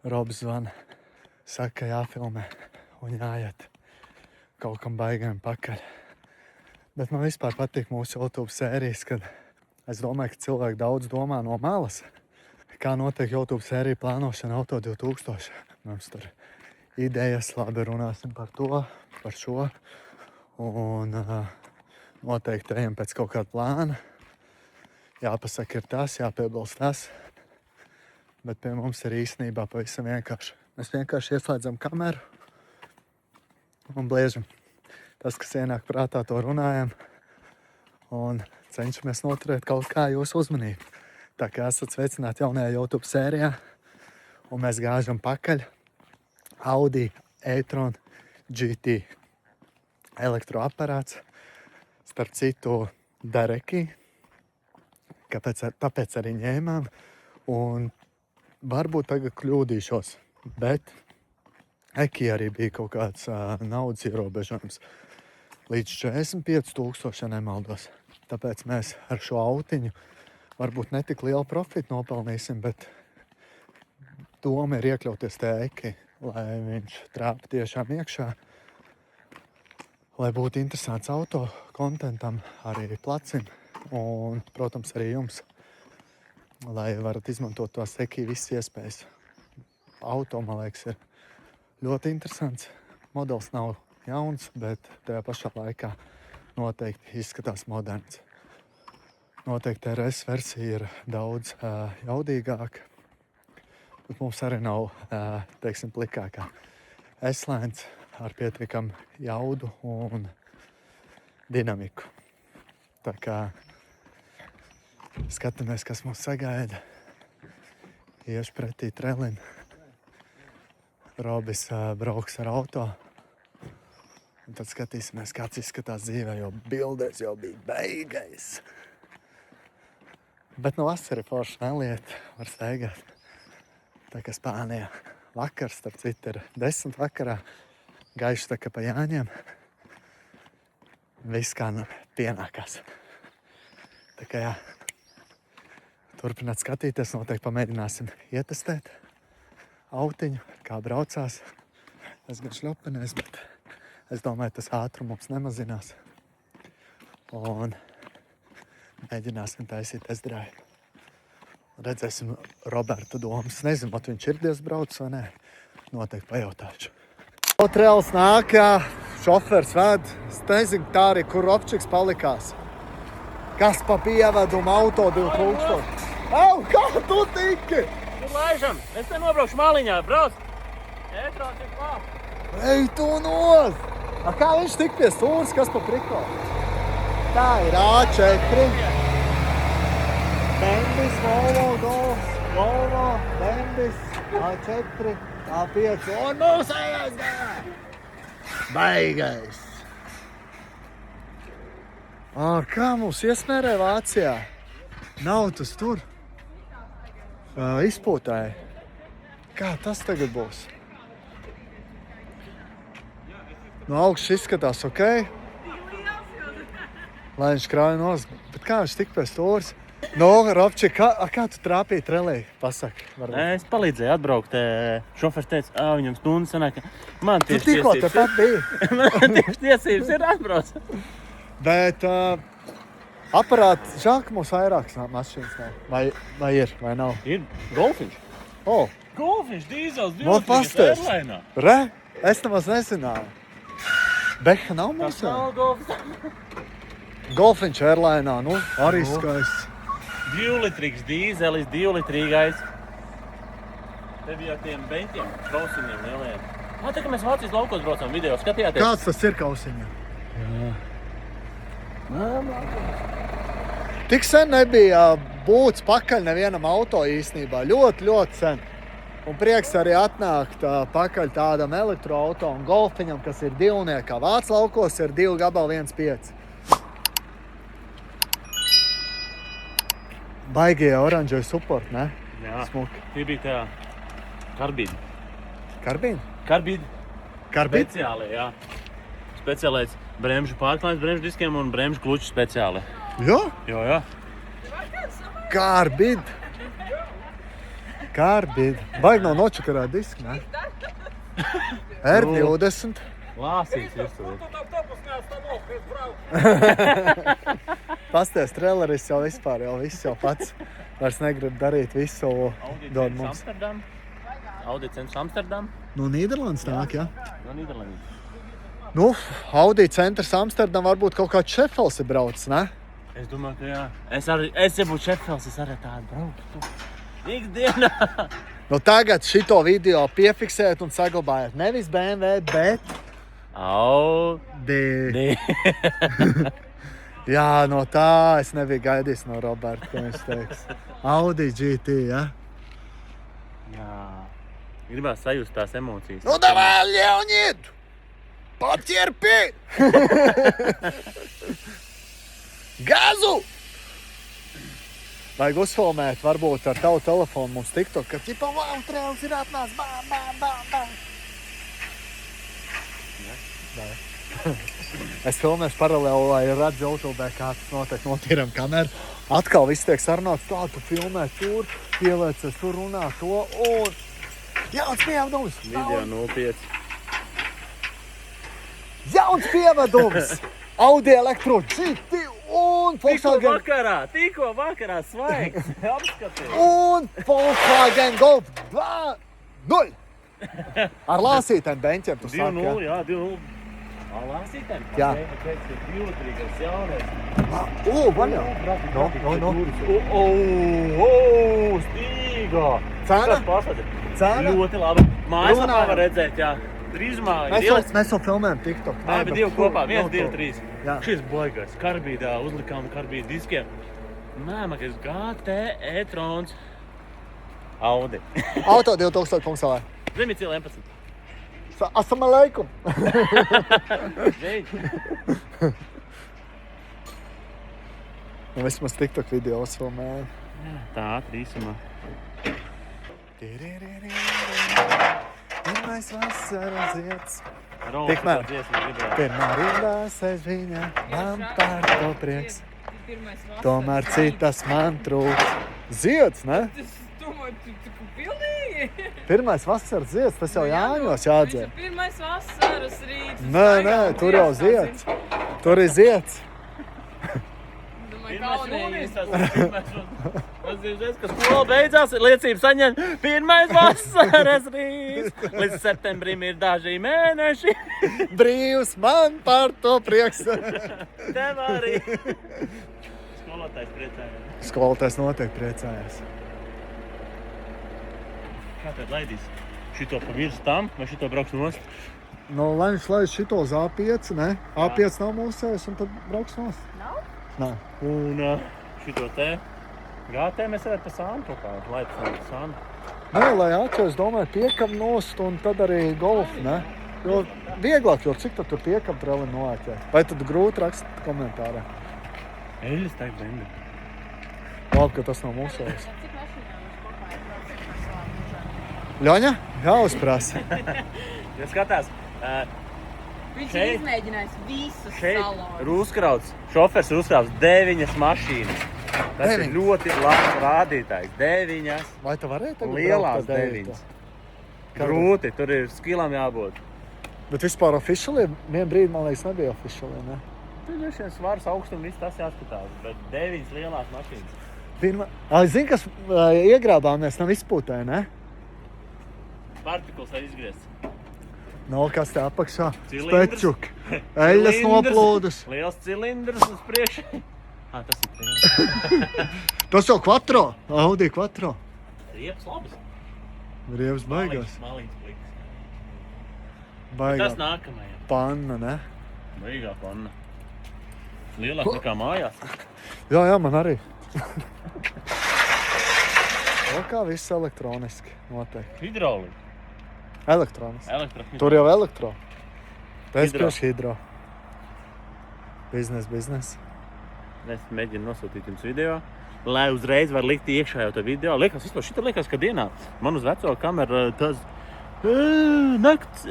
Robs zvana, saka, ka jāfilmē un jāiet kaut kam baigiem pakaļ. Bet man vispār patīk mūsu YouTube sērijas, kad es domāju, ka cilvēki daudz domā no malas. Kā notiek YouTube sērija plānošana Auto 2000. Mums tur idejas, labi runāsim par to, par šo. Un noteikti ejam pēc kaut kāda plāna. Jāpasaka ir tas, jāpiebilst tas. Bet pie mums ir īstenībā pavisam vienkārši. Mēs vienkārši ieslēdzam kameru un bliežam. Tas, kas ienāk prātā, to runājam. Un cenšamies noturēt kaut kā jūsu uzmanību. Tā kā esat sveicināti jaunajā YouTube sērijā. Un mēs gāžam pakaļ Audi e-tron GT. Elektroaparāts. Starp citu Dareki. Tāpēc arī ņēmām. Un varbūt tagad kļūdīšos, bet Eki arī bija kaut kāds naudas ierobežojums. Līdz 45,000, ja nemaldos. Tāpēc mēs ar šo autiņu varbūt netik lielu profitu nopelnīsim, bet doma ir iekļauties tajā Eki, lai viņš trāpa tiešām iekšā. Lai būtu interesants auto kontentam, arī placim un, protams, arī jums. Lai varat izmantot tos Eki visas iespējas. Auto, man liekas, ir ļoti interesants. Modelis nav jauns, bet tajā pašā laikā noteikti izskatās moderns. Noteikti RS versija ir daudz jaudīgāka, bet mums arī nav, teiksim, plikākā S-lēns ar pietiekam jaudu un dinamiku. Tā kā skatāmies, kas mums sagaida. Iešu pretī trelim. Robis brauks ar auto. Un tad skatīsimies, kāds izskatās dzīvē, jo bildēs jau bija beigais. Bet no vasara forši neliet, var steigāt. Tā kā Spānijā vakars, starp citu, ir 10 vakarā. Gaišs tā kā pa Jāņiem. Viss kā pienākās. Tā kā jā. Turpināt skatīties, noteikti pamēģināsim ietestēt autiņu, kā braucās. Es gan šļopenēs, bet es domāju, tas ātrums nemazinās. Un mēģināsim taisīt test drive. Redzēsim Roberta domas. Nezinu, vai viņš ir braucis vai nē. Noteikti pajautāšu. Trēls nāk, jā, šofers ved. Es nezinu tā arī, kur Robčiks palikās. Kas pa pievedumu Auto 2000? Au, kā tu tiki? Tur laižam. Es te nobraukšu maliņā. Brauc. E-trons ir klāt. Ej, tu nos! Kā viņš tik pie stūras, kas pa priko? Tā ir A4. Bembis, Volvo, Golfs, Volvo, Bembis, A4, A5. Un mūsējais gājā! Baigais! Kā mums iesmērē Vācijā? Nav tas tur. Izpūtēja. Kā tas tagad būs? No augšas izskatās ok. Lai viņš krāja nos. Bet kā viņš tik pie stūras? No, Robči, kā tu trāpīji trelī? Pasaki. Varbūt. Es palīdzēju atbraukt. Šofers teica, viņam stundu sanāk. Man Tu tieši tikko tiesības tepat biji. Man tieši tiesības ir atbrauc. Bet aparāti, žēl, ka mums vairākas mašīnas nav. Vai ir, vai nav? Ir Golfiņš. Golfiņš, dīzels, Vot 2 pasties. Airlinā. Re? Es nemaz nezināju. Beha nav Tas mūsu? nav Golfiņš. Golfiņš Airlinā, nu, arī skaists. 2-litrīgs dīzelis, 2-litrīgais. Te bija ar tiem beņķiem, trausiņiem lielajiem. Tā kā mēs Vācijas laukos braucam video, skatījāties? Kāds tas ir kausiņiem? Tik sen nebija būts pakaļ nevienam auto īstenībā. Ļoti, ļoti sen. Un prieks arī atnākt pakaļ tādam elektroauto un Golfiņam, kas ir divniekā. Vācu laukos ir 2 gabali 1.5. Baigie oranžoja support, ne? Jā. Smuki. Tie bija tā karbīdi. Karbīna? Karbīdi. Karbīna? Speciāli, jā. Speciālais bremžu pārklājums bremžu diskiem un bremžu kluču speciāli. Jo? Jo, jā. Karbīna. Kārbīd. Baigi nav nočakarāt diski, ne? R20. Lāsīts virsū. Pasties, traileris jau vispār, jau viss jau pats. Vairs negrib darīt visu, dod mums. Audi centrs Amsterdam. No Nīderlandes nāk, jā? No Nīderlandes. Nu, Audi centrs Amsterdam varbūt kaut kāds Šefels ir braucis, ne? Es domāju, ka jā. Es ja būtu Šefels, es arī tādu brauktu. Ikdienā. Nu tagad šito video piefiksēt un saglabājat. Nevis BMW, bet Audi. Jā, no tā es nebiju gaidījis no Roberta, ko viņš teiks. Audi GT, ja? Jā. Gribās sajust tās emocijas. Nu, davai, Leonid! Paķerpi! Gazu! Vajag uzfilmēt, varbūt ar tavu telefonu mums TikTok, ka ķipa, wow, trēls ir atnāc, bām, bām, bām, bām. Es filmēšu paralēli, lai redzu YouTube, kā tas notiek, notīram kameru. Atkal viss tiek sarunāts, tā tu filmē tur, pieliecies tur runā to un... Jauns pievedums! Video 05. Jauns pievedums! Audi Elektro GT un Volkswagen... Tikko vakarā svaigs. Apskaties. Un Volkswagen Golf 2.0! Ar lāsītēm beņķiem tu saki, 2.0, jā, 2.0. Lāsītēm? Jā. Kāds ir divlatrīgais jaunais. Man jau. No. Stīgā. Cena? Kas pasaka? Cena? Ļoti labi. Mājaslapā var redzēt, jā. Drīzumā Mēs jau filmējam TikTok. Abi divi kopā, 1, 2, 3. Jā. Šis baigais. Karbīdā uzlikām karbīdu diskiem. Mēmakais GT e-trons. Audi. Auto 2000.lv. Zemicīla 11. Assalamu alaikum. Veid. Nu, vismaz TikTok video uzfilmēju. Tā, trīsumā. Pirmais vasaras zieds. Romas Tikmēr. tā dziesma gribēja. Pirmā rindā sēž viņa, man par to prieks. Pirmais vasaras. Tomēr citas man trūks. Zieds, ne? Tas, domāju, tu pilnīgi. Pirmais vasaras zieds, tas jau Jāņos jādzē. Pirmais vasaras rīts. Nē, tur jau zieds. Tur ir zieds. Domāju, Pirmais kaunīgi. jūnijas, tas ir, ka skola beidzās, liecība saņem pirmais vasaras rīts. Līdz septembrim ir daži mēneši. Brīvs, man par to prieks. Tev arī. Skolotājs priecājās. Skolotājs noteikti priecājās. Kā tad laidīs? Šito pa virs tam vai šito brauks nost? Nu, lai viņš laiž šito uz A5, ne? A5 nav mūsējis un tad brauks nost. Nav? Nē. Un šito te GT mēs varētu pa sānu kaut kā laidīt pa sānu. Nē, lai A4, es domāju, piekam nost un tad arī golf, ne? Jo vieglāk, jo cik tad tur piekam treli noēķēt? Vai tad grūti rakstīt komentārā? Eļas tā ir bendi. Labi, ka tas nav mūsējis. Cik mašīnām viņš kopā ir braucis? Ļoņa? Jāuzprasa. Ja skatās, Viņš Šeit- ir izmēģinājis visus šeit salonus. ir uzkrauts, šofers ir uzkrauts 9 mašīnas. Tas ir 9? ļoti labs rādītājs. 9. Vai tu varēji tagad Lielās braukt ar 9. Kā Grūti, tur ir skilam jābūt. Bet vispār oficiāli, vien brīdi, man liekas, nebija oficiāli, ne? Tur ir šie svars augstumi, viss tas jāskatās. Bet 9 lielās mašīnas. Zini, kas iegrābāmies, nav izpūtē, ne? Partikuls var izgriezt. Nav kas te apakšā. Cilindrs. Spečuk. Eļas noplūdus. Liels cilindrs uz priekšu. Tas ir tēl. Tas jau Quattro. Audi Quattro. Riepas labas. Rievs baigās. Malīgs pliks. Baigā Tas nākamajā. panna, ne? Baigā panna. Lielāk nekā mājās. Jā, man arī. O, kā viss elektroniski notiek. Hidraulika. Elektroniski. Elektrohidraulika. Tur jau elektro. Es Hidro. pieši hidro. Biznes. Es mēģinu nosūtīt jums video, lai uzreiz var likt iekšā jau to video. Liekas, vispār šita liekas, ka dienā man uz veco kameru tas nakts.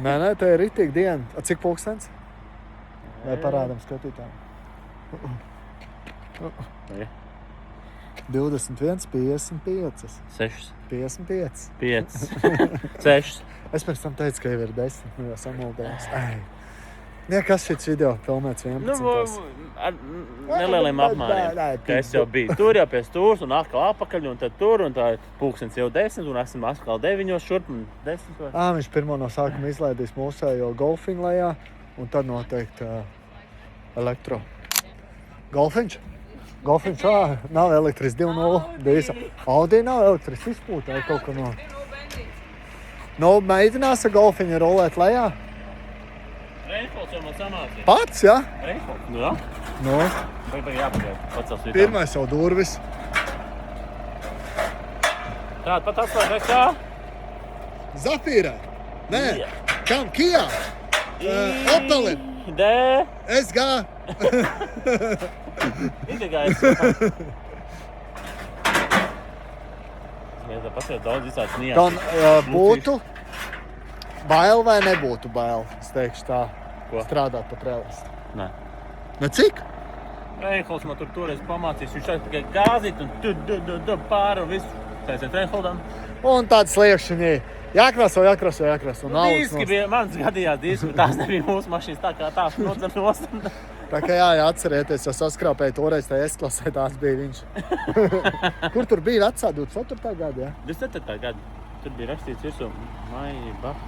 Nē, tā ir ritīgi diena. A, cik pulkstens? Vai parādam skatītājiem? Nē. 21, 55. 6, 55. 5, 6. Es pēc tam teicu, ka jau ir 10, nu jau samuldējās. Nē, kas šits video filmēts 11. Ar nelieliem apmēriem. Ka es jau biju tur jau pie stūrs un atkal apakaļ un tad tur un tā pulkstens jau 10 un esam atkal 9 šurp un 10. Viņš pirmo no sākuma izlaidīs mūsējo golfiņu lejā un tad noteikti elektro. Golfiņš? Golfiņš, nav elektris 2.0. Dīsa. Audi nav elektris izpūtē kaut ko no. Nu, mēģinās ar golfiņu rolēt lejā? Reinfolds jau man samācīja. Pats, ja? Reinfolds? Nu, jā. Nu, Vai jāpagaid. Pacels vietā. pirmais jau durvis. Tāda pat atslēg, vai kā? Zafīrē? Nē. Jā. Kam? Kijā? Opelim? D. SG? Idegājs. Jā, tā pasiet daudz visāds nianses. Tam būtu bail vai nebūtu bail? Es teikšu tā. Ko? Strādāt pat realisti. Nē. Ne cik? Reinholds man tur toreiz pamācījis. Viņš šeit tikai gāzīt un pāri un visu. Taisiet Reinholdam. Un tāds sliekšņi. Jākraso. Diski bija, mans gadījās diski, bet tās nebija mūsu mašīnas, tā kā tās nodzer nost. Tā kā atcerieties, jo saskrāpēja toreiz tā S-klasē, tās bija viņš. Kur tur bija vecā 24. gada, ja? 24. gada. Tur bija rakstīts virsū Maibach.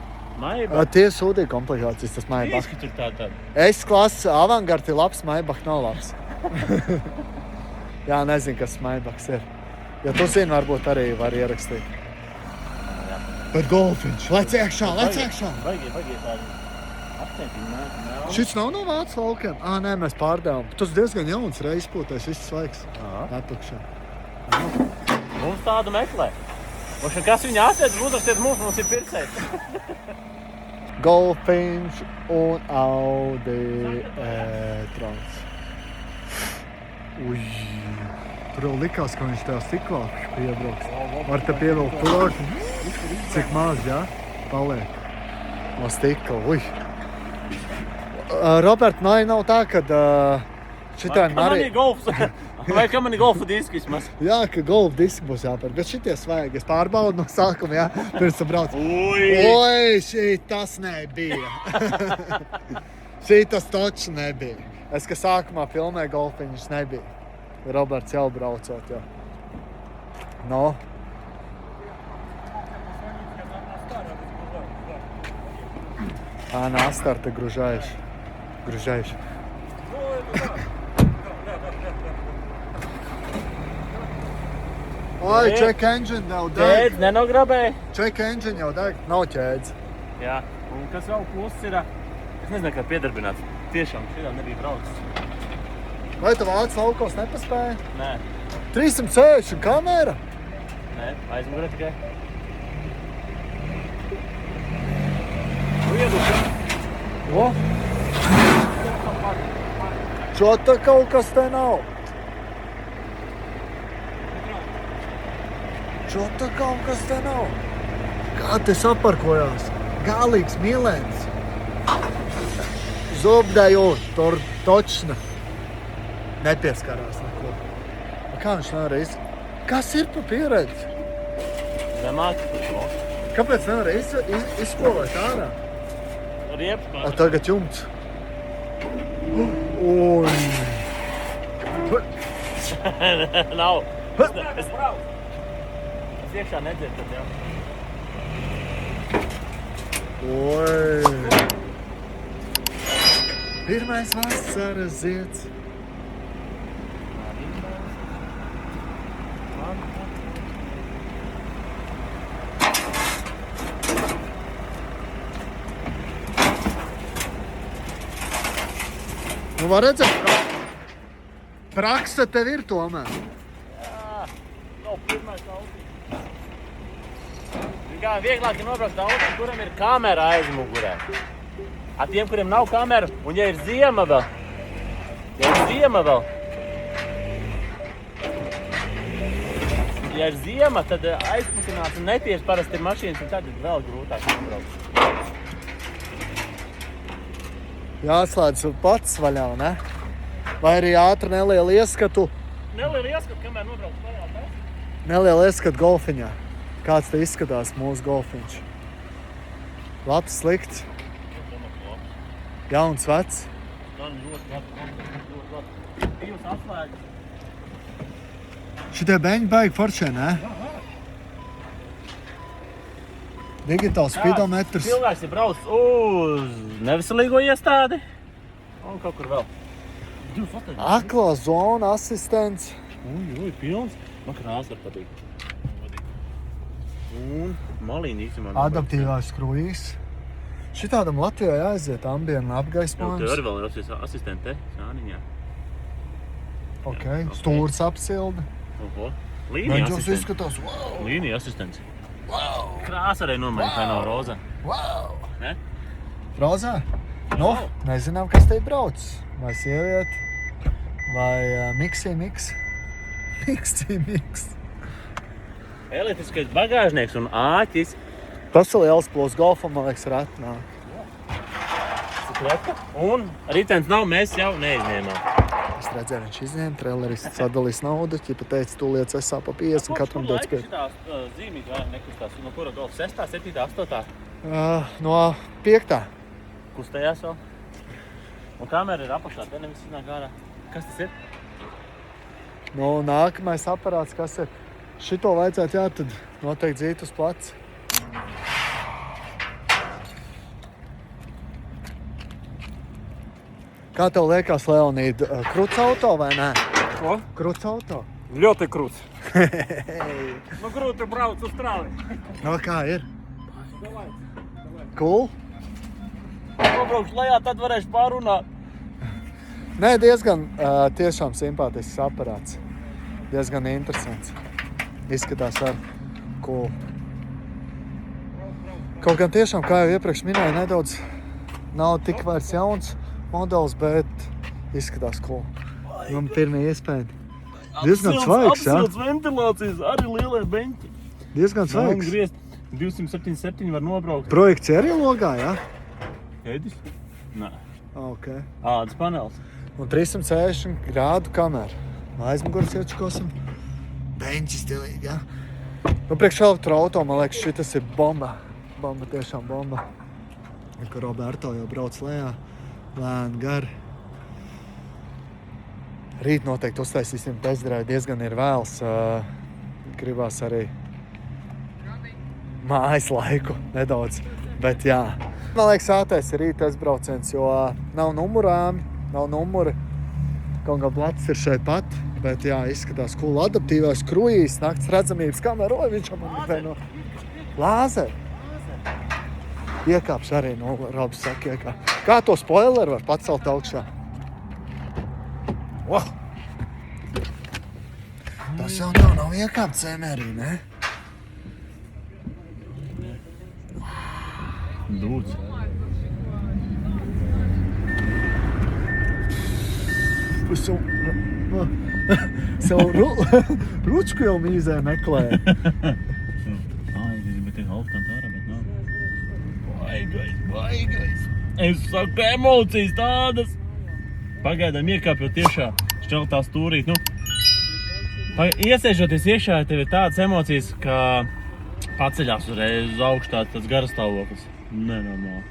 Tie sūdīja komplikācijas, tas Maibach. Diski tur tā. S-klasa Avangard ir labs, Maibach nav labs. Jā, nezinu, kas Maibachs ir. Ja tu zini, varbūt arī var ierakstīt. Bet golfiņš, lec iekšā! Baigi tādi akcenti. Šis nav no Vācu laukiem? Nē, mēs pārdevām. Tas diezgan jauns reizpūtais, viss svaigs. Atpakšā. Mums tādu meklē. Kas viņa atvēd, uzrakstiet mums ir pircējs. Golfiņš un Audi e-trons. Ui, tur jau likās, ka viņš tajā stiklā piebrauks. Var te pievilkt tuvāk. Cik maz, jā? Paliek. No stikla, ui. Robert, nav tā, kad šitā Manī golfs. Vai ka man ir golfa diski vismaz? Jā, ka golfa diski būs jāpēr, bet šitie svaigi. Es pārbaudu no sākuma, jā, pirms brauc. Oi, šitas nebija. Šitas točs nebija. Es, ka sākumā filmēju golfiņus, nebija. Roberts jau braucot, jā. No. На старте гружаешь. Oi, check engine jau deg. Ķēdz, nenograbēja? Check engine jau deg. Nav ķēdz. Jā, un kas vēl pluss ir, es nezinu, kā piedarbināts. Tiešām šitā nebija braucis. Vai tu Vācu laukos nepaspēja? Nē. 360 kamera? Nē, aizmugurē tikai. O? Čo-то kaut kas te nav. Kā te saparkojās? Galīgs mielēns. Zobdējot, tur točna. Nepieskarās neko. Kā viņš nevar Kas ir pa pieredzi? Nemāki. Kāpēc nevar izspolēt ārā? Riepas pār. Tagad jumts. Ui. Nav. Es iekšā nedzirdu tad jau. Oi. Pirmais vasaras zieds. Nu, var redzēt, praksa tev ir tomēr. Jā, nav pirmais auto. Kā vieglāk ir nobraukt auto, kuram ir kamera aizmugurē. A tiem, kuriem nav kamera, un ja ir ziema vēl, ja ir ziema, tad aizpusinās un netieši parasti ir mašīnas, un tad ir vēl grūtāk nobraukt. Jāslēdz pats vaļā, ne? Vai arī ātri nelielu ieskatu. Nelielu ieskatu, kamēr nobraukt vaļā. Neliela ieskata golfiņā. Kāds te izskatās mūsu golfiņš? Labs, slikts, jauns, vecs. Šitie beņi baigi foršie, ne? Digitāls speedometrs. Cilvēks ir braucis uz neveselīgo iestādi un kaut kur vēl. Aklā zona asistents. Uj, pilns. Man krāsa var patīk. Un malīni īstenībā. Adaptīvās kruīzes. Šitādam Latvijā jāaiziet ambienu Tev apgaismojums. arī vēl ir asistente, Sāniņā. Ok, stūrs apsilda. Oho. Līnija Beņģos asistente. izskatās, wow, Līnija asistents. wow, Krāsa arī normāli, kā nav roza. wow. Ne? Rozā? Nu, nezinām, kas te ir braucis. Vai sieviete, vai miksī. Elektriskais bagāžnieks un āķis. Tas ir liels plus golfam, man liekas, rēt nāk. Un ritens nav, mēs jau neizņēmām. Es redzēju, viņš izņēma, traileris sadalīs naudu, ķipa teica, tu liec esā pa 50, katram dots pie. Šitās zīmīt vairāk nekustās. No kura golfa? 6., 7., 8. No 5. Kustējās vēl. Un kamera ir apakšā, te nevis nāk ārā. Kas tas ir? Nu, nākamais aparāts, kas ir? Šito vajadzētu, jā, tad noteikti dzīt uz plats. Kā tev liekas, Leonīda, kruts auto vai nē? Ko? Kruts auto? Ļoti krūts. Nu krūti brauc uz trāli. No kā ir? Cool? Nobraukšu lejā, tad varēšu pārunāt. Nē, diezgan tiešām simpātisks aparāts. Diezgan interesants. Izskatās ar cool. Kaut gan tiešām, kā jau iepriekš minēju, nedaudz nav tik vairs jauns modelis, bet izskatās cool. Man pirmie iespēja. Diezgan svaigs, jā? Apsilds ventilācijas, arī lielie beņķi. Diezgan svaigs. Griezt 277 var nobraukt. Projekcija arī logā, jā? Ēdis? Nē. Ok. Ādas panels. Un 360 grādu kamera. Aizmugurs iečkosim. Beņķi stilīgi, jā? Nu, priekš elektroauto, man liekas, šitas ir bomba. Bomba, tiešām bomba. Kur Roberto jau brauc lejā. Lēni, gari. Rīt noteikti uztaisīsim testdrive, diezgan ir vēls. Gribās arī mājas laiku nedaudz, bet jā. Man liekas, ātais ir rīt testbrauciens, jo nav numurāmi, nav numuri. Kaut kā plats ir šeit pat, bet jā, izskatās cool. Adaptīvās kruīzes, nakts redzamības kamera. Oi, viņš man gribēja no lāzeri. Iekāpš arī, nu, Robs saka, iekāp. Kā to spoileru var pacelt augšā? Wow. Tas jau nav iekāpt zemērī, ne? Dūts. Sev ručku jau mīzē meklē. Bet ir halfkant ārā, bet nav. Baigais. Es saku, emocijas tādas. Pagaidām iekāpjot tiešā šķeltā stūrīt, nu. Iesēžoties iekšā, tev ir tādas emocijas, ka paceļās uzreiz uz augšu tāds garastāvoklis. Nenormāli.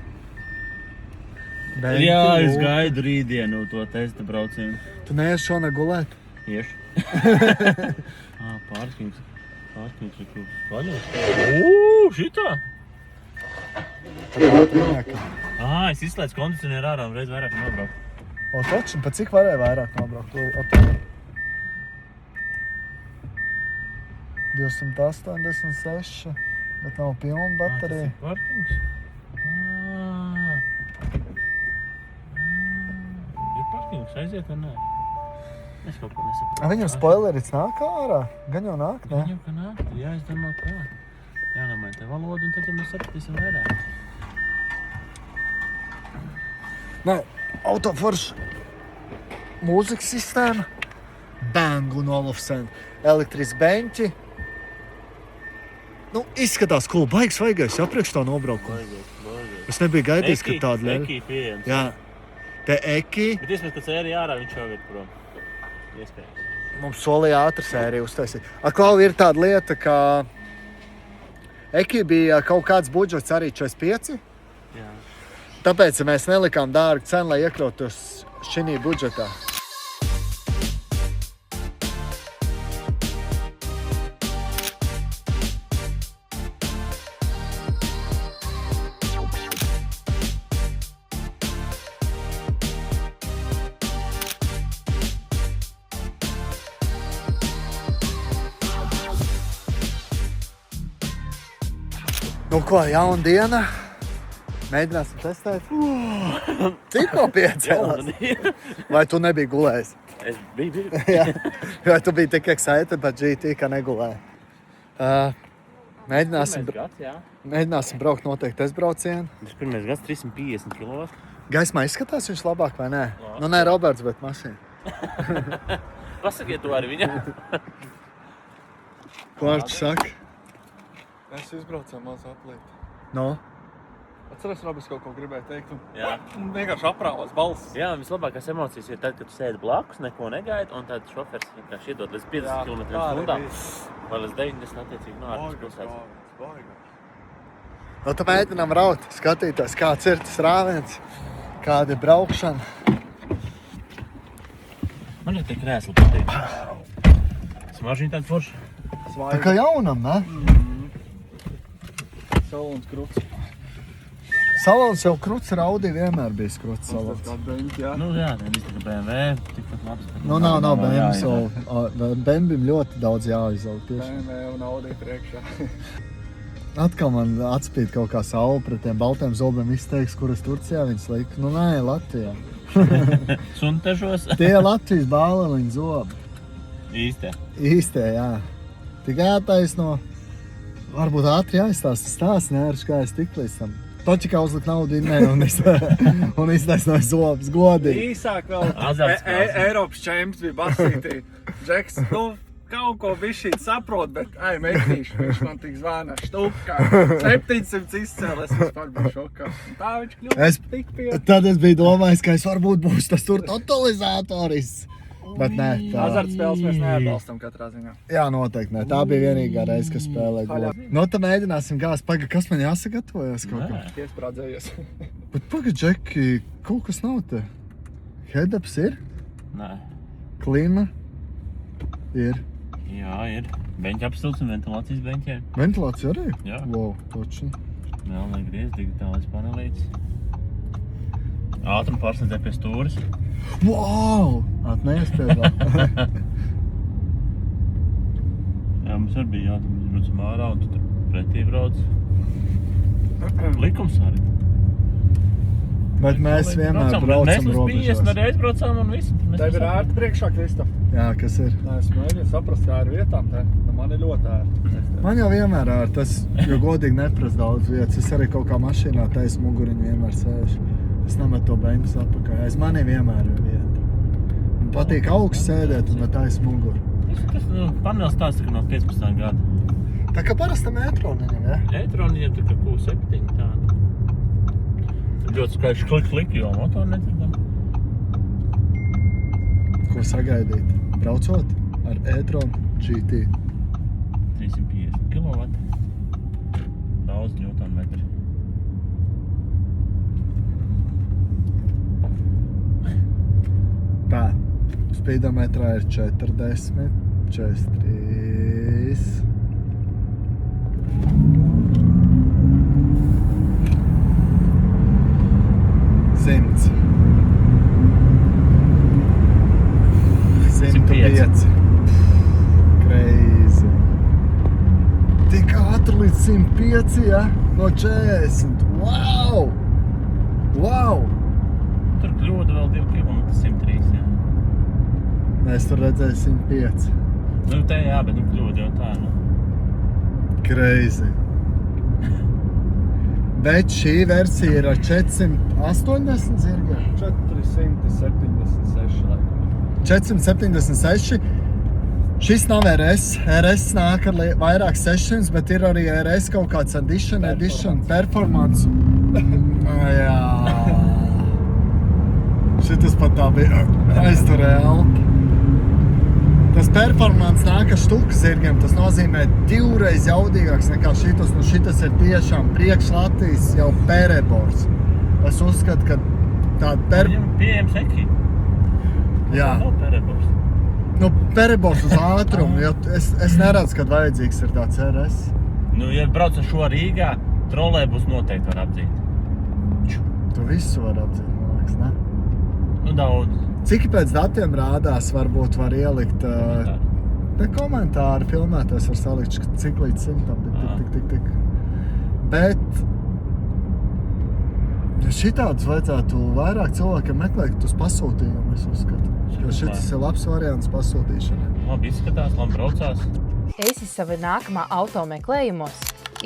Jā, es gaidu rītdienu to testa braucienu. Tu neesi šonā gulēt? Iešu. Pārskins. Pārskins ir kaut kas vaļos. Šitā? Es izslēdzu kondicionēru ārā un reiz vairāk nobraukt. O, taču, pa cik varēja vairāk nobraukt? 286, bet nav pilna baterija. Tas ir parkings? Ir parkings, aiziet vai nē? Es kaut ko nesaprotu. Viņam spoilerits nāk ārā? Gan jau nāk, ne? Viņam, ka nāk, jāizdomā kā. Jānomēr te valodu un tad mēs sapratīsim vairāk. Nē, autoforša mūzikas sistēma, Bang un Olufsen, elektris beņķi. Nu, izskatās cool, baigs vaigais, jā, priekš tā nobraukumu. Es nebiju gaidījis, ka tāda ļauj. Eki pieejams. Jā, te eki. Bet iespējams, ka cēri ārā viņš jau ir prom. Iespējams. mums solīja ātru sēriju uztaisīt. Klau, ir tāda lieta, ka Eki bija kaut kāds budžets arī 45. Jā. Tāpēc mēs nelikām dārgu cenu, lai iekļautos šī budžetā. Nu ko, jauna diena. Mēģināsim testēt. Tikko piecēlās. Vai tu nebija gulējis? Es biju. Jā. Vai tu biji tik excited par GT, ka negulēji? Mēģināsim braukt noteikti testbraucienu. Tas pirmais gads 350 kg. Gaismā izskatās viņš labāk vai nē? Nu nē, Roberts, bet mašīna. Pasakiet to arī viņam. Ko Arčs saka? Mēs izbraucām maz aplīt. No? Atceries, Robis kaut ko gribēja teikt Jā. un vienkārši aprāvās balss. Jā, vislabākās emocijas ir tad, kad tu sēdi blakus, neko negaidi, un tad šofers vienkārši iedod līdz 50 km/h vai līdz 90 attiecīgi no ārpus pilsētas. Nu, tad mēģinām raut, skatīties, kāds ir tas rāviens, kāda ir braukšana. Man jau tie krēsli patīk. Smaržīgi tāda forša. Tā kā jaunam, ne? Salons kruts. Salons jau kruts, Audi vienmēr bija kruts salons. Tas tāds jā. Nu jā, nevis tā kā BMW, tikpat labs. Nu nav BMW, Bembim ļoti daudz jāizauga tieši. BMW un Audi priekšā. Atkal man atspīd kaut kā saule pret tiem baltiem zobiem izteiks, kuras Turcijā viņas lika. Nu nē, Latvijā. Suntežos. Tie Latvijas bāleliņu zobi. Īstē. Īstie, jā. Tikai jātaisno. Varbūt ātri jāizstāsta stāsts, nearši kā es tik līdz tam. Toči kā uzlikt naudu innē un iztaisnoja zobus, godīgi. Īsāk vēl Eiropas čemps bija basītī. Džeks, nu, kaut ko bišķīt saprot, bet, meklīšu, viņš man tik zvana štukā. 700 izcēlēs, vispār bija šokā. Tā viņš kļūst tik pie. Tad es biju domājis, ka es varbūt būšu tas tur totalizatoris. Bet nē, tā. Azartspēles mēs neatbalstam katrā ziņā. Jā, noteikti nē. Tā bija vienīgā reize, kas spēlēja golfu. Nu, tad mēģināsim gāzt. Paga, kas man jāsagatavojas kaut kā? Iesprādzējies. Bet paga, Džeki, kaut kas nav te. Head-ups ir? Nē. Klima? Ir. Jā, ir. Beņķa apstilts un ventilācijas beņķē. Ventilācija arī? Jā. Wow, toči. Melnē griez, digitālais panelītis. Ātrum pārslēdzē pie stūris. Wow! Neiespēdā. Jā, mums arī bija jātam, mēs braucam ārā un tu tur pretī brauc. Likums arī. Bet mēs vienmēr braucam robežos. Mēs līdz 50 reiz braucām un visu. Tev ir ērti priekšā, Kristof? Jā, kas ir? Es mēģinu saprast, kā ar vietām te. Man ir ļoti ērti. Man jau vienmēr ērti. Tas, jo godīgi neprasa daudz vietas. Es arī kaut kā mašīnā taisa muguriņu vienmēr sēžu. Es nemetu to beņķus atpakaļ. Aiz mani vienmēr ir vieta. Man patīk augsts sēdēt un taisa muguru. Tas panels tāds, ka no 15 gada. Tā kā parasta e-troniņam, ja? E-troniņam tā kā Q7 tāda. Ļoti skaļš klik, jo motoru nedzirdam. Ko sagaidīt? Braucot ar e-tron GT. 350 kW. Daudz ņūtonmetri. Tā, speedometrā ir 40, 43. Simts. 105. Crazy. Tik ātri līdz 105, ja? No 40. Wow! Wow! Tur kļūda vēl 2 km 103, jā. Mēs tur redzēju 105. Nu, te jā, bet kļūda jau tā, Crazy. Bet šī versija ir ar 480 zirgiem. 476 laikam. 476. Šis nav RS. RS nāk ar vairāk 600, bet ir arī RS kaut kāds edition, performance. Jā. Šitas pat tā bija aizturēja elpa. Tas performants nāk ar štukas zirgiem. Tas nozīmē 2 reizes jaudīgāks nekā šitas. Nu, šitas ir tiešām priekš Latvijas jau perebors. Es uzskatu, ka tāda Viņam pieejams eki. Jā. Nav perebors. Nu, perebors uz ātrumu, jo es neredzu, kad vajadzīgs ir tāds RS. Nu, ja brauc ar šo Rīgā, trolejbus noteikti var apdzīt. Tu visu var apdzīt, man liekas, ne? Nu, daudz. Cik pēc datiem rādās, varbūt var ielikt komentāri, filmēties var salikt, cik līdz 100, tik. Bet šitādus vajadzētu vairāk cilvēkiem meklēt uz pasūtījumu, es uzskatu. Jo šitas ir labs variants pasūtīšanai. Labi izskatās, labi braucās. Esi sava nākamā auto meklējumos?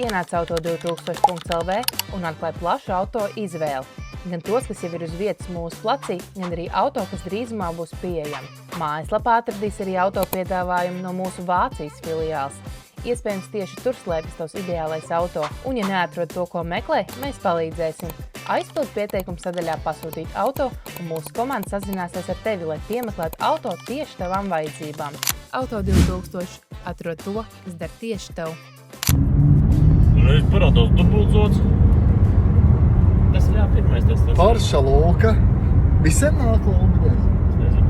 Ienāc auto2000.lv un atklāj plašu auto izvēli. Gan tos, kas jau ir uz vietas mūsu placī, gan arī auto, kas drīzumā būs pieejami. Mājaslapā atradīs arī auto piedāvājumu no mūsu Vācijas filiāls. Iespējams, tieši tur slēpjas tavs ideālais auto. Un, ja neatrod to, ko meklē, mēs palīdzēsim. Aizpild pieteikumu sadaļā pasūtīt auto, un mūsu komanda sazināsies ar tevi, lai piemeklētu auto tieši tavām vajadzībām. Auto 2000 atrod to, kas der tieši tev. Reiz parādos dubultzots. Tas ir pirmais, tas. Parša lūka. Visiem nāk lūka. Es nezinu.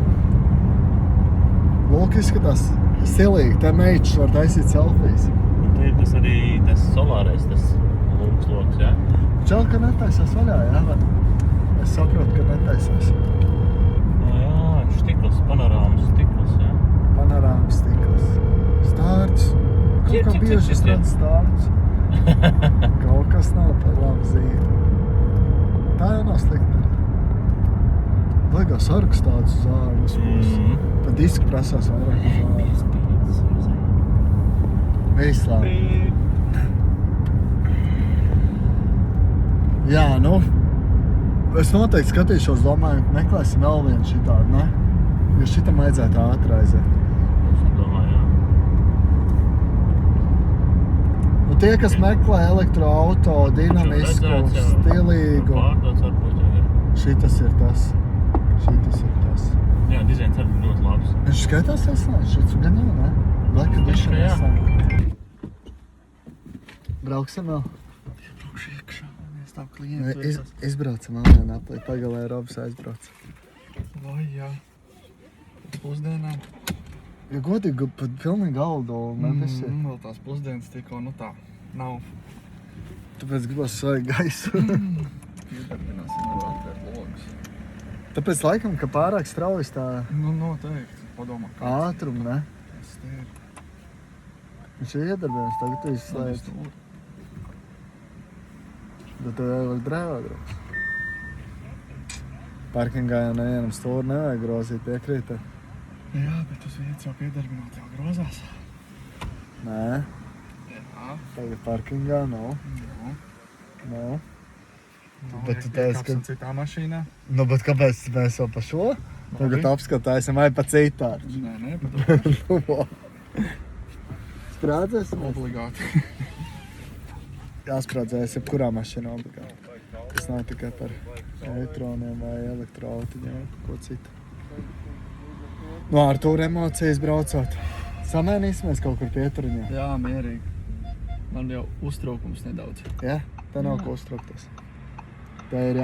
Lūka izskatās stilīgi. Te meičs var taisīt selfijas. Un te ir tas arī tas solārais, tas lūks loks, jā? Čau, ka netaisās vaļā, jā? Es saprotu, ka netaisās. Nu jā, stikls, panorāmas stikls, jā? Panorāmas stikls. Stārts. Kaut kā bieži es redzu stārts. Kaut kas nav par labu zīmi. Tā jau nav slikta. Vajagā sargs tāds uz ārmas pusi. Pa disku prasās vairāk uz ārmas. Vislāk. Jā, nu, es noteikti skatīšos, domāju, meklēsim vēl vienu šitādu, ne? Jo šitam vajadzētu ātri aiziet. Es domāju, jā. Nu, tie, kas meklē elektroauto, dinamisku, stilīgu, Pārdots varbūt jau ir. šitas ir tas. Jā, dizains arī ļoti labs. Viņš skaitās eslēns, šits gan jau, ne? Black Edition Jā. eslēns. Brauksim vēl? Braukšu iekšā, mēs tā klientu. Izbraucam vēl vienu aplī, pagalē Robs aizbrauc. Vai, jā. Pusdienām. Ja godīgi, pat pilnīgi galdu nebesi. Vēl tās pusdienas tikko, nu tā, nav. Tāpēc gribas svaigu gaisu. Iedarbināsim vēl atvērt logus. Tāpēc laikam, ka pārāk straujas tā Nu, noteikti. Padomā, kā ātrumu, ne? tas te ir. Viņš ir iedarbināts, tagad tu izslēdz. Bet tev jau vajag drēvā grauzt. Parkingā jau nevienam stūri nevajag grozīt, piekrīta? Jā, bet uz vietas jau piedarbināt jau grozās. Nē, Jā. tagad parkingā nav. Nu, Bet tu teici, ka... iekāpsim citā mašīnā. Nu, bet kāpēc mēs jau pa šo? Tagad apskatāsim vai pa citāru. Nē, bet Sprādzēsim? obligāti. Jāsprādzēs jebkurā mašīnā obligāti. Tas nav tikai par elektroniem vai elektroautiņiem vai ko citu. Nu, ar tur emocijas braucot. Samēnīsimies kaut kur pieturiņā. Jā, mierīgi. Man jau uztraukums nedaudz. Ja? Te nav ko uztraukties. Te ir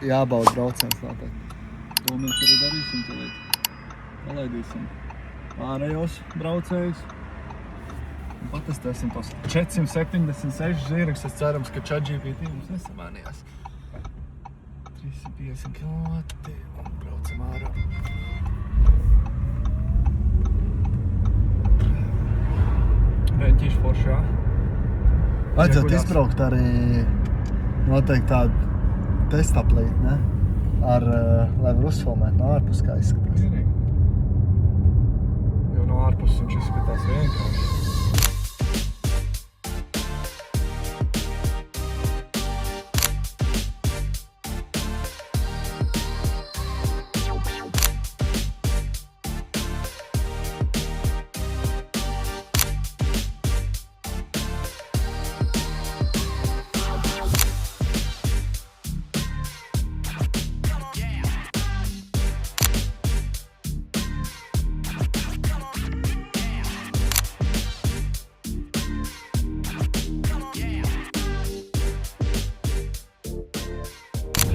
jābauda brauciens noteikti. To mēs arī darīsim tūlīt. Palaidīsim pārējos braucējus. Un patestēsim tos 476 zirgus. Es cerams, ka ChatGPT mums nesamānījās. 350 km un braucam ārā. Reņķīši foršā. Vajadzētu Ieguļās. izbraukt arī noteikti tādu testaplīti, ne? Lai var uzfilmēt no ārpus, kā izskatās. Mierīgi. Jo no ārpuses viņš izskatās vienkārši.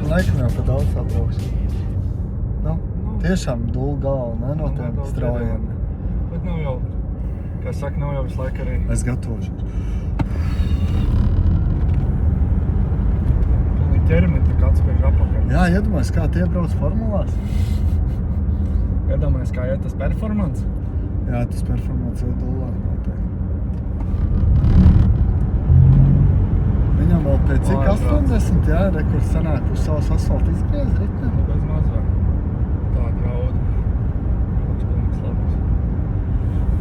laikam jau pa daudz sabrauks. Nu, tiešām dūl galva, ne, no tiem Nedaudz straujiem. Bet nav jau, kā saka, nav jau visu laiku arī. Es gatavošos. Pilnīgi ķermeni tik atspiež apakaļ. Jā, iedomājies, kā tie brauc formulās. Iedomājies, kā iet tas performance. Jā, tas performants ir dūlāk noteikti. Viņam vēl pēc cik 80, jā, rekurs sanāk uz savas asfalta izgriez ritnē. Bez mazāk. Tāda jauda. Tāds pilnīgs labs.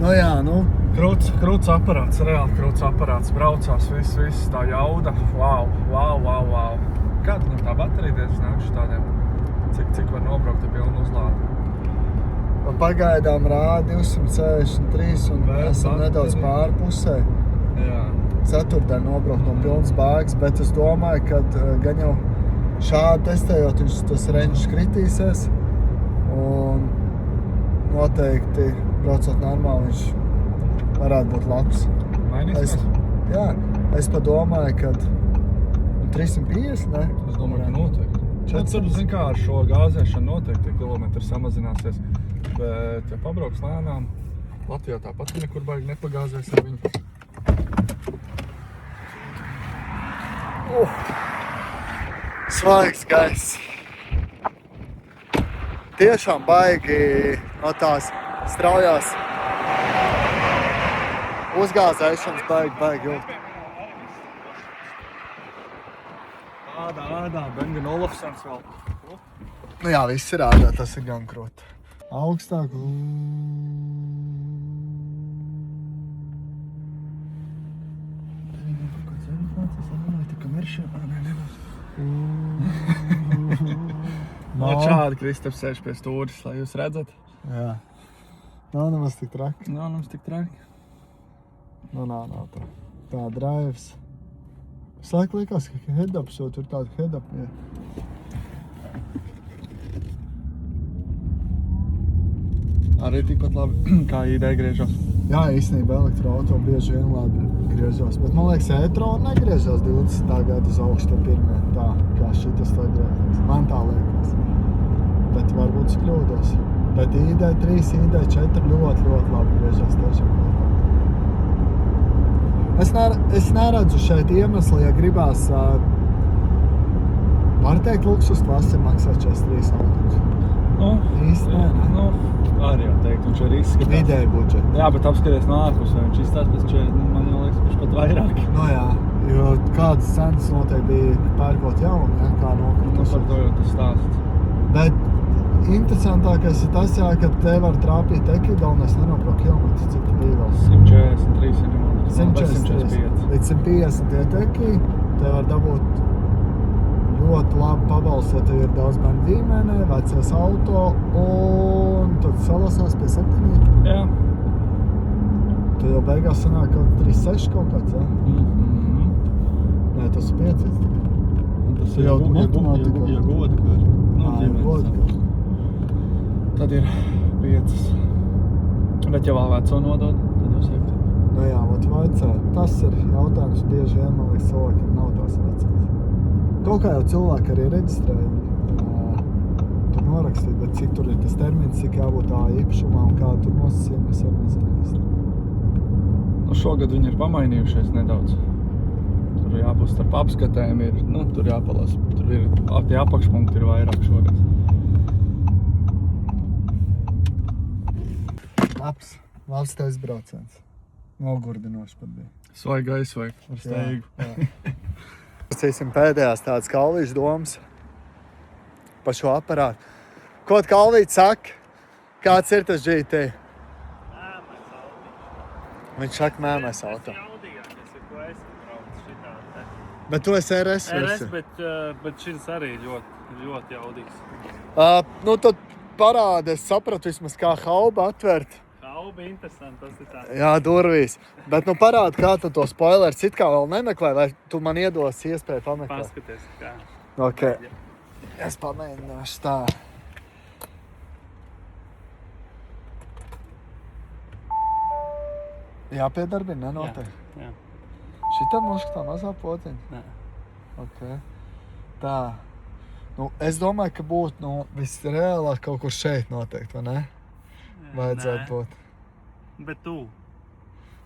Nu jā, nu, Krūts aparāts, reāli krūts aparāts. Braucās viss, tā jauda. Wow. Kāda viņam tā baterija diezgan nākšu tādiem? Cik var nobraukt ar pilnu uzlādi? pagaidām rāda 263 un esam nedaudz pārpusē. Jā. Ceturtdien nobraukt no pilnas bāgas, bet es domāju, ka gan jau šādi testējot, viņš tas range kritīsies un noteikti braucot normāli viņš varētu būt labs. Mainīsies? Jā, es padomāju, ka 350, ne? Es domāju, ka noteikti. Tur, zin kā, ar šo gāzēšanu noteikti tie kilometri samazināsies, bet ja pabrauks lēnām, Latvijā tāpat nekur baigi nepagāzēs ar viņu. Svaigs gaiss. Tiešām baigi no tās straujās uzgāzēšanas baigi jūt. Ādā, Bengen Olofsons vēl. Nu jā, viss ir ādā, tas ir gan krūti. Augstāk. No šādi Kristaps sēž pie stūris, lai jūs redzat. Jā. Nav nemaz tik traki. Nav mums tik traki. Nu nav tā. Tā drives. Es laiku liekas, ka head-ups, jo tur tāda head-up ir. Arī tikpat labi, kā ID griežas. Jā, īstenībā elektroauto bieži vien labi griežās, bet man liekas, e-tron negriežās 20. gada uz augšu pirmie, tā kā šitas tā griežās. Man tā liekas. Bet varbūt es kļūdos. Bet ID3, ID4 ļoti labi griežās tiešām. Es neredzu šeit iemeslu, ja gribās, var teikt, luksus klasi maksā 43 autos. Nu, Īsti nē. Nu, arī jau teikt, viņš arī izskatās. Vidēji budžeti. Jā, bet apskaties no ārpus, vai viņš izstās pēc 40, man liekas, viņš pat vairāk. Nu jā, jo kādas cenas noteikti bija pērkot jaunu, ja, kā Nu, nokritus. par to jau tas stāsts. Bet interesantākais ir tas, jā, ka te var trāpīt ekida un es nenoproku kilometru, cik te bija vēl. 143, ja nemaldos. 145. Līdz 150 tie teki, te var dabūt ļoti labi pabalsts, ja tev ir daudz bērnu ģimene, vecais auto un tad salasās pie 7. Jā. Tad jau beigās sanāk kaut 36 kaut kāds, jā? Nē, tas ir 5. Tas ir jau matemātika. Ja goda kāds. Goda. Tad ir 5. Bet ja vēl veco nodod, tad jau 7. Nu jā, vecā. Tas ir jautājums bieži vien, man liekas, cilvēkiem nav tās vecās. Kaut kā jau cilvēki arī reģistrēja tur norakstīt, bet cik tur ir tas termins, cik jābūt tā īpašumā un kā tur nosacījumi, es arī nezinu. Nu, šogad viņi ir pamainījušies nedaudz. Tur jābūt starp apskatēm, tur jāpalasa. Tur ir tie apakšpunkti ir vairāk šogad. Labs tevis brauciens. Nogurdinoši pat bija. Svaigi aizsvaigi ar steigu. Cīsim pēdējās tādas Kalvīša domas par šo aparātu. Ko Kalvīts saka? Kāds ir tas GT? Viņš saka mēmēs auto. Bet tu esi RS versija? Bet šis arī ļoti jaudīgs. Nu tad parādi, es sapratu vismaz kā hauba atvērt. Hauba interesanti, tas ir tā. Jā, durvīs. Bet nu parādi, kā tu to spoileru it kā vēl nemeklē, vai tu man iedos iespēju pameklēt? Paskaties, kā. Ok. Es pamēģināšu tā. Jāpiedarbina, nenoteikti. Jā. Šitā nošķi tā mazā podziņa? Nē. Ok. Tā. Nu, es domāju, ka būtu visreālāk kaut kur šeit noteikti, vai ne? Vajadzētu Nē. būt. Bet tu?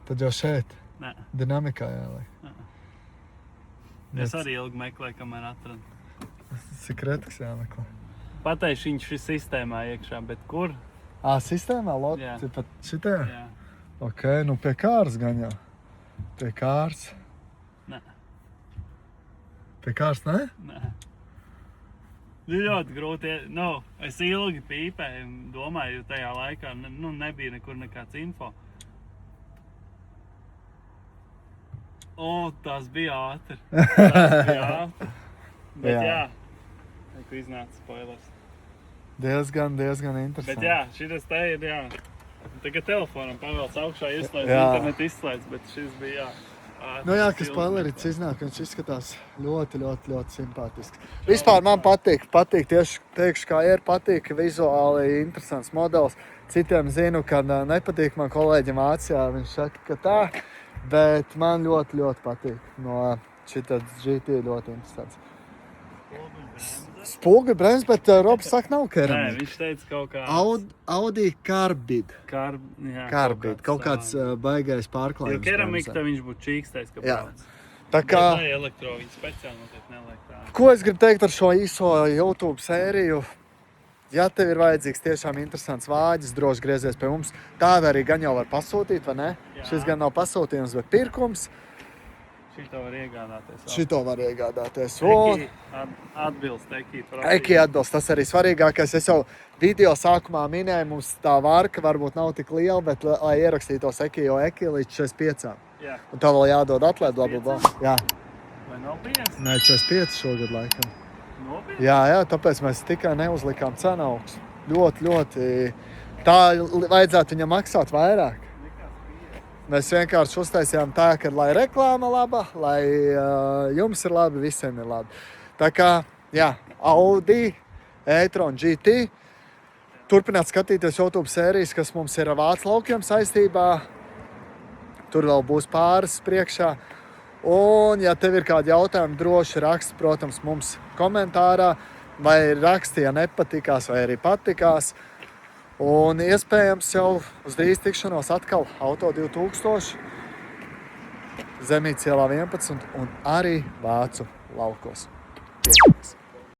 Tad jau šeit, Nē. dinamikā jāliek. Es arī ilgi meklēju, kamēr atradu. Sekretiks jāmeklē. Pateikšu, viņš ir sistēmā iekšā, bet kur? Sistēmā lot, Jā. pat šitajā? Jā. Ok, nu pie kārs gan jau. Pie kārs. Nē. Pie kārs, ne? Nē. Ļoti grūti. Es ilgi pīpēju un domāju, tajā laikā nebija nekur nekāds info. Tas bija ātri. Bet jā. Neko iznāca spoilers. Diezgan Bet interesanti. jā, šitas te ir, jā. Tagad telefonam pavēlts augšā ieslēdz, Jā. internetu izslēdz, bet šis bija, jā. Nu jā, kas spoilerits iznāk, viņš izskatās ļoti simpātisks. Vispār man patīk tieši teikšu, kā ir patīk vizuāli interesants modelis. Citiem zinu, ka nepatīk man kolēģim Vācijā, viņš saka, ka tā, bet man ļoti patīk. No šitas GT ļoti interesants. Spoguļu bremzes, bet Robs saka, nav Nē, keramika. viņš teica kaut kā... Audi Carbide. Carbide, Kaut kāds baigais Jo pārklājums. keramika, bremzēm. tad viņš būtu čīkstais, ka Jā. brauc. Tā kā, Bet ne elektro, viņš speciāli noteikti neliek tā. ko es gribu teikt ar šo īso YouTube sēriju? Ja tev ir vajadzīgs tiešām interesants vāģis, droši griezies pie mums. Tādu arī gan jau var pasūtīt, vai ne? Jā. Šis gan nav pasūtījums, bet pirkums. Šito var iegādāties. Šito var iegādāties. Un Eki atbilst, Eki. Eki atbilst, tas arī svarīgākais. Es jau video sākumā minēju, mums tā vārka varbūt nav tik liela, bet lai ierakstītos Eki, jo Eki līdz 45. Jā. Un tev vēl jādod atlaid, blablabla. Jā, Vai nav 5? nē, 45 šogad laikam. Nopietni? Jā, tāpēc mēs tikai neuzlikām cenu augstu. Ļoti. Tā vajadzētu viņam maksāt vairāk. Mēs vienkārši uztaisījām tā, ka lai reklāma laba, lai jums ir labi, visiem ir labi. Tā kā, jā, Audi e-tron GT. Turpināt skatīties YouTube sērijas, kas mums ir ar Vācu laukiem saistībā. Tur vēl būs pāris priekšā. Un, ja tev ir kādi jautājumi, droši raksti, protams, mums komentārā. Vai raksti, ja nepatikās, vai arī patikās. Un iespējams jau uz drīz tikšanos atkal Auto 2000, Zemītes ielā 11 un arī Vācu laukos. Tiekamies!